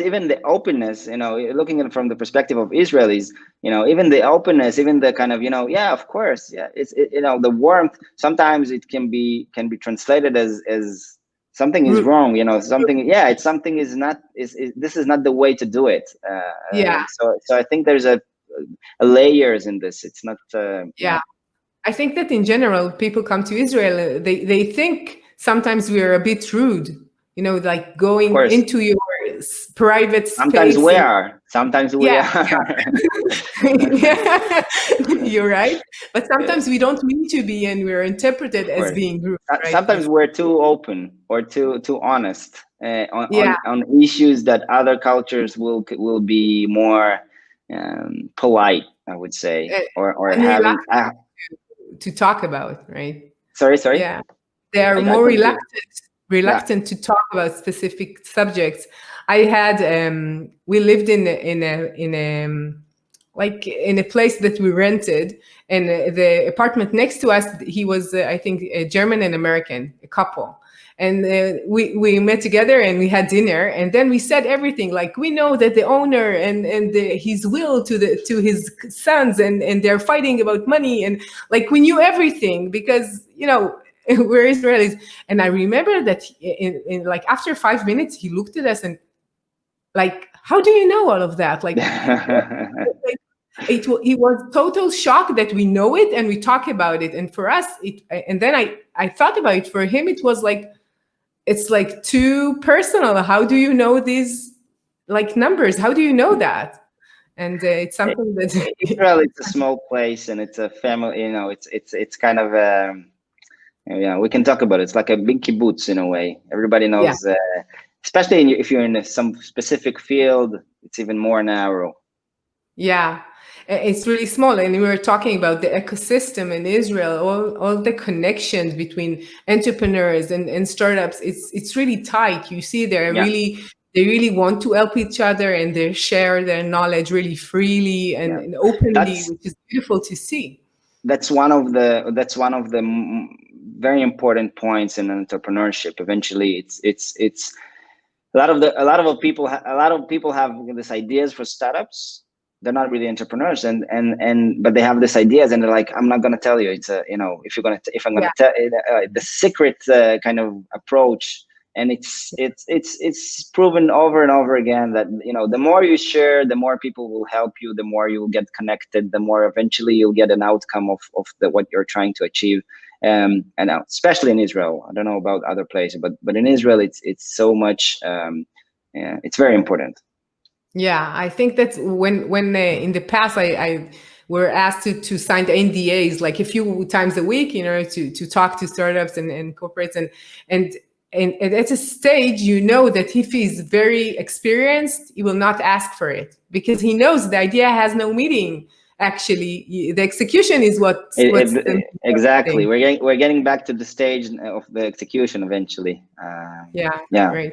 even the openness, looking at it from the perspective of Israelis, even the openness, even the kind of, yeah, of course, yeah, the warmth. Sometimes it can be translated as something is wrong, something, yeah, it's something is not, this is not the way to do it. Yeah. So I think there's a layers in this. It's not. Yeah. I think that in general, people come to Israel, they think sometimes we are a bit rude, like going into your private space. Sometimes we are. Sometimes we are. Yeah, you're right. But sometimes we don't mean to be, and we're interpreted as being rude. Right? Sometimes we're too open or too honest on issues that other cultures will be more polite, I would say, or having to talk about, right? Sorry. Yeah, they are more reluctant to talk about specific subjects. I had we lived in a place that we rented, and the apartment next to us, he was I think a German and American, a couple. And we met together and we had dinner, and then we said everything, like we know that the owner and his will to his sons, and they're fighting about money, and like we knew everything because we're Israelis. And I remember that in like after 5 minutes he looked at us and like, how do you know all of that? Like, he was total shock that we know it and we talk about it. And for us, and then I thought about it. For him, it was like, it's like too personal. How do you know these like numbers? How do you know that? And it's something that Israel, it's a small place and it's a family. It's kind of we can talk about it. It's like a big kibbutz in a way. Everybody knows. Yeah. Especially if you're in some specific field, it's even more narrow. Yeah, it's really small. And we were talking about the ecosystem in Israel, all the connections between entrepreneurs and startups. It's really tight. You see, they really want to help each other, and they share their knowledge really freely and openly, which is beautiful to see. That's one of the very important points in entrepreneurship. Eventually, it's a lot of people have this ideas for startups. They're not really entrepreneurs, but they have these ideas, and they're like, I'm not going to tell you. It's if I'm going to tell the secret kind of approach, and it's proven over and over again that the more you share, the more people will help you, the more you'll get connected, the more eventually you'll get an outcome of what you're trying to achieve. And especially in Israel, I don't know about other places, but in Israel, it's so much. It's very important. Yeah, I think that's when in the past I were asked to sign NDAs like a few times a week, to talk to startups and corporates, and at a stage, that if he's very experienced, he will not ask for it because he knows the idea has no meaning. Actually, the execution is exactly. We're getting back to the stage of the execution eventually. Yeah. Yeah. Great.